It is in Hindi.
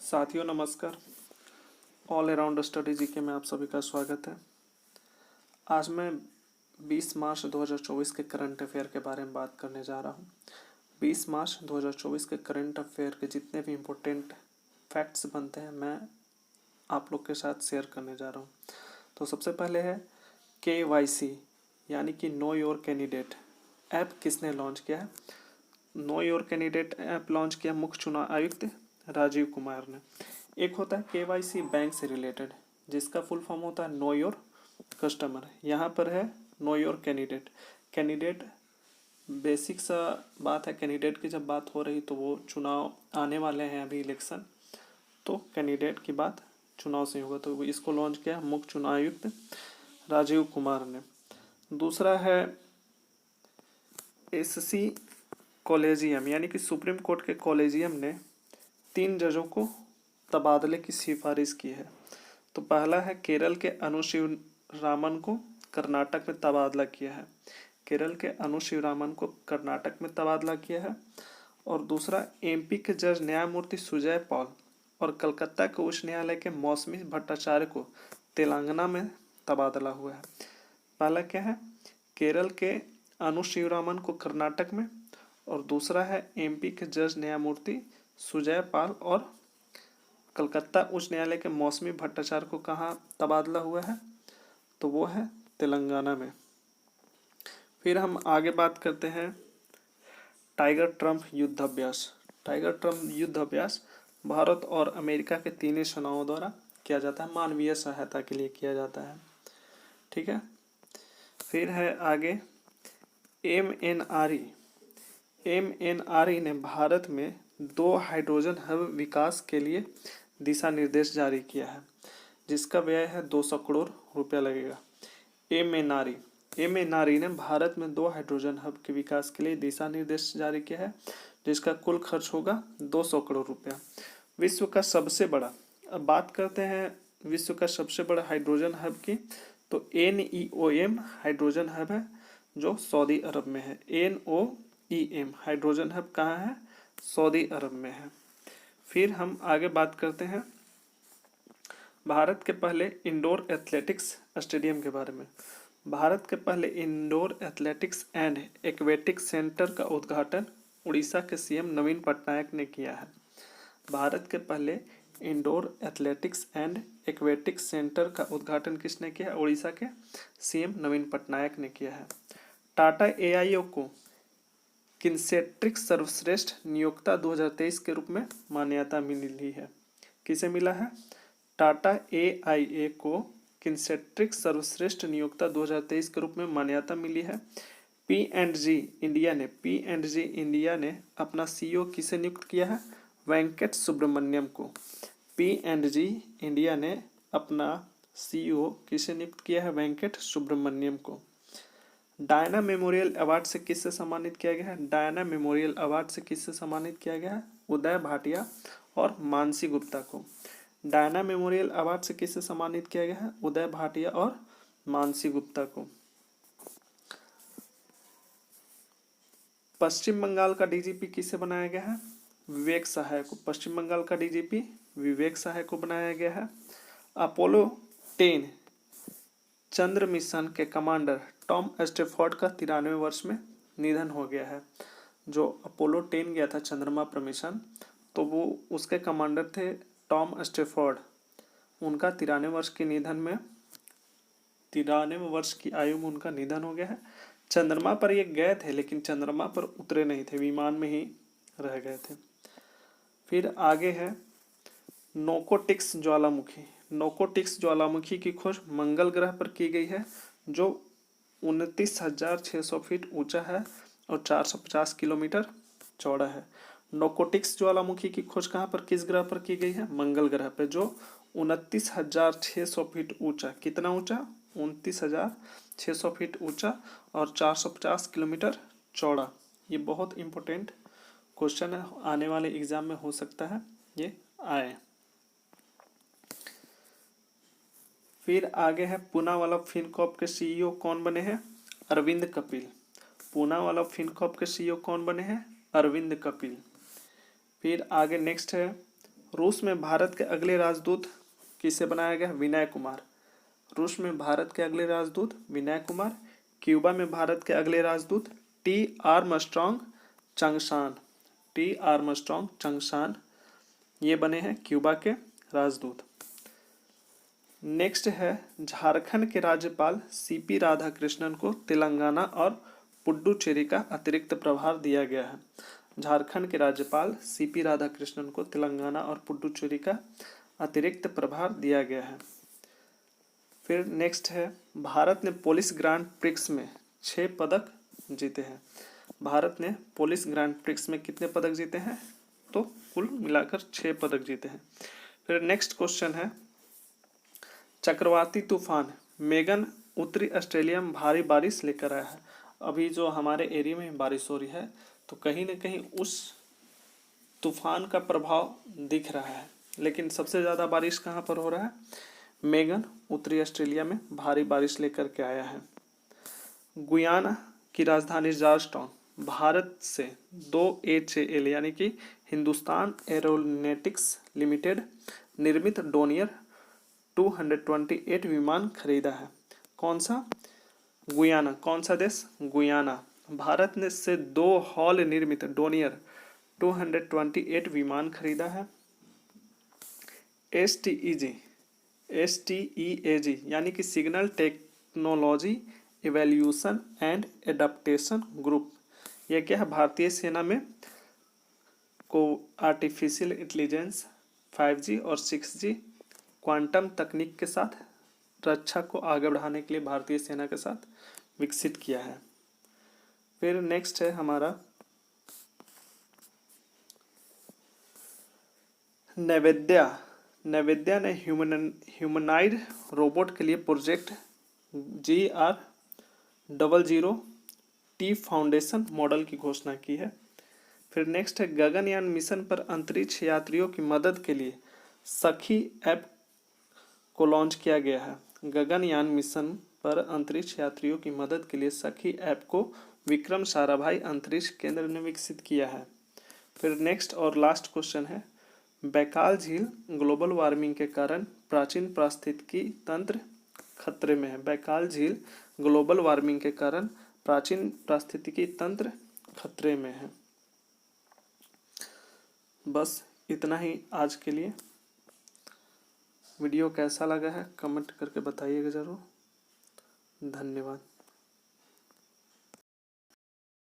साथियों नमस्कार। ऑल अराउंड स्टडी जीके में आप सभी का स्वागत है। आज मैं 20 मार्च 2024 के करंट अफेयर के बारे में बात करने जा रहा हूँ। 20 मार्च 2024 के करंट अफेयर के जितने भी इम्पोर्टेंट फैक्ट्स बनते हैं मैं आप लोग के साथ शेयर करने जा रहा हूँ। तो सबसे पहले है KYC यानी कि नो योर कैंडिडेट ऐप किसने लॉन्च किया है। Know your candidate app launch किया मुख्य चुनाव आयुक्त राजीव कुमार ने। एक होता है KYC बैंक से रिलेटेड जिसका फुल फॉर्म होता है नो योर कस्टमर। यहाँ पर है know your candidate. Candidate basic सा बात है। कैंडिडेट की जब बात हो रही तो वो चुनाव आने वाले हैं अभी इलेक्शन, तो कैंडिडेट की बात चुनाव से होगा। तो इसको लॉन्च किया मुख्य चुनाव आयुक्त राजीव कुमार ने। दूसरा है SC कॉलेजियम यानी कि सुप्रीम कोर्ट के कॉलेजियम ने 3 जजों को तबादले की सिफारिश की है। तो पहला है केरल के अनुशिवरामन को कर्नाटक में तबादला किया है। केरल के अनुशिवरामन को कर्नाटक में तबादला किया है। और दूसरा MP के जज न्यायमूर्ति सुजय पॉल और कलकत्ता के उच्च न्यायालय के मौसमी भट्टाचार्य को तेलंगाना में तबादला हुआ है। पहला क्या है केरल के अनुशिवरामन को कर्नाटक में, और दूसरा है MP के जज न्यायमूर्ति सुजय पाल और कलकत्ता उच्च न्यायालय के मौसमी भट्टाचार्य को कहाँ तबादला हुआ है, तो वो है तेलंगाना में। फिर हम आगे बात करते हैं टाइगर ट्रंप युद्ध अभ्यास। टाइगर ट्रंप युद्ध अभ्यास भारत और अमेरिका के तीनों सेनाओं द्वारा किया जाता है, मानवीय सहायता के लिए किया जाता है। ठीक है। फिर है आगे MNRE ने भारत में 2 हाइड्रोजन हब विकास के लिए दिशा निर्देश जारी किया है जिसका व्यय है 200 करोड़ रुपया लगेगा। MNRE ने भारत में 2 हाइड्रोजन हब के विकास के लिए दिशा निर्देश जारी किया है जिसका कुल खर्च होगा 200 करोड़ रुपया। विश्व का सबसे बड़ा, अब बात करते हैं विश्व का सबसे बड़ा हाइड्रोजन हब की, तो NEOM हाइड्रोजन हब है जो सऊदी अरब में है। NOEM हाइड्रोजन हब कहाँ है, सऊदी अरब में है। फिर हम आगे बात करते हैं भारत के पहले इंडोर एथलेटिक्स स्टेडियम के बारे में। भारत के पहले indoor athletics and aquatics centre का उद्घाटन उड़ीसा के CM नवीन पटनायक ने किया है। भारत के पहले indoor athletics and aquatics centre का उद्घाटन किसने किया है, उड़ीसा के CM नवीन पटनायक ने किया है। टाटा AIO को किन्सेट्रिक सर्वश्रेष्ठ नियोक्ता 2023 के रूप में मान्यता मिली है। किसे मिला है, टाटा AIA को किन्सेट्रिक सर्वश्रेष्ठ नियोक्ता 2023 के रूप में मान्यता मिली है। P&G इंडिया ने अपना CEO किसे नियुक्त किया है, वेंकट सुब्रमण्यम को। P&G इंडिया ने अपना CEO किसे नियुक्त किया है, वेंकट सुब्रमण्यम को। डायना मेमोरियल अवार्ड से किससे सम्मानित किया गया है, डायना मेमोरियल अवार्ड से किससे सम्मानित किया गया है, उदय भाटिया और मानसी गुप्ता को। डायना मेमोरियल अवार्ड से किससे सम्मानित किया गया है, उदय भाटिया और मानसी गुप्ता को। पश्चिम बंगाल का DGP किसे बनाया गया है, विवेक सहाय को। पश्चिम बंगाल का DGP विवेक सहाय को बनाया गया है। अपोलो 10 चंद्र मिशन के कमांडर टॉम स्टेफोर्ड का 93वें वर्ष में निधन हो गया है। जो अपोलो 10 गया था चंद्रमा पर मिशन, तो वो उसके कमांडर थे टॉम स्टेफोर्ड। उनका 93वें वर्ष के निधन में 93वें वर्ष की आयु में उनका निधन हो गया है। चंद्रमा पर ये गए थे लेकिन चंद्रमा पर उतरे नहीं थे, विमान में ही रह गए थे। फिर आगे है नोकोटिक्स ज्वालामुखी। नोकोटिक्स ज्वालामुखी की खोज मंगल ग्रह पर की गई है जो 29,600 फीट ऊंचा है और 450 किलोमीटर चौड़ा है। नोकोटिक्स ज्वालामुखी की खोज कहाँ पर, किस ग्रह पर की गई है, मंगल ग्रह पर, जो 29,600 फीट ऊंचा, कितना ऊंचा, 29,600 फीट ऊंचा और 450 किलोमीटर चौड़ा। ये बहुत इंपॉर्टेंट क्वेश्चन है, आने वाले एग्जाम में हो सकता है ये आए। फिर आगे है पूनावाला फिनकॉर्प के CEO कौन बने हैं, अरविंद कपिल। पूनावाला फिनकॉर्प के CEO कौन बने हैं, अरविंद कपिल। फिर आगे नेक्स्ट है रूस में भारत के अगले राजदूत किसे बनाया गया? विनय कुमार। रूस में भारत के अगले राजदूत विनय कुमार। क्यूबा में भारत के अगले राजदूत टी आर्मस्ट्रॉन्ग चंगशान। टी आर्मस्ट्रॉन्ग चंगशान ये बने हैं क्यूबा के राजदूत। नेक्स्ट है झारखंड के राज्यपाल सीपी राधाकृष्णन को तेलंगाना और पुडुचेरी का अतिरिक्त प्रभार दिया गया है। झारखंड के राज्यपाल सीपी राधाकृष्णन को तेलंगाना और पुडुचेरी का अतिरिक्त प्रभार दिया गया है। फिर नेक्स्ट है भारत ने पुलिस ग्रांड प्रिक्स में 6 पदक जीते हैं। भारत ने पुलिस ग्रांड प्रिक्स में कितने पदक जीते हैं? तो कुल मिलाकर 6 पदक जीते हैं। फिर नेक्स्ट क्वेश्चन है चक्रवाती तूफान मेगन उत्तरी ऑस्ट्रेलिया में भारी बारिश लेकर आया है। अभी जो हमारे एरिया में बारिश हो रही है तो कहीं ना कहीं उस तूफान का प्रभाव दिख रहा है, लेकिन सबसे ज़्यादा बारिश कहाँ पर हो रहा है? मेगन उत्तरी ऑस्ट्रेलिया में भारी बारिश लेकर के आया है। गुयाना की राजधानी जॉर्जटाउन भारत से 2 HAL यानी कि हिंदुस्तान एरोनॉटिक्स लिमिटेड निर्मित डोनियर 228 विमान खरीदा है। कौन सा? गुयाना। कौन सा देश? गुयाना। भारत ने से 2 हॉल निर्मित डोनियर 228 विमान खरीदा है। STEAG यानी कि signal technology evaluation and adaptation group, यह क्या है? भारतीय सेना में को आर्टिफिशियल इंटेलिजेंस 5G और 6G क्वांटम तकनीक के साथ रक्षा को आगे बढ़ाने के लिए भारतीय सेना के साथ विकसित किया है। फिर नेक्स्ट है हमारा नैवेद्या ने ह्यूमनाइड रोबोट के लिए प्रोजेक्ट GR00T फाउंडेशन मॉडल की घोषणा की है। फिर नेक्स्ट है गगनयान मिशन पर अंतरिक्ष यात्रियों की मदद के लिए सखी ऐप को लॉन्च किया गया है। गगनयान मिशन पर अंतरिक्ष यात्रियों की मदद के लिए सखी ऐप को विक्रम साराभाई अंतरिक्ष केंद्र ने विकसित किया है। फिर नेक्स्ट और लास्ट क्वेश्चन है बैकाल झील ग्लोबल वार्मिंग के कारण प्राचीन पारिस्थितिकी तंत्र खतरे में है। बैकाल झील ग्लोबल वार्मिंग के कारण प्राचीन पारिस्थितिकी तंत्र खतरे में है। बस इतना ही आज के लिए। वीडियो कैसा लगा है कमेंट करके बताइएगा ज़रूर। धन्यवाद।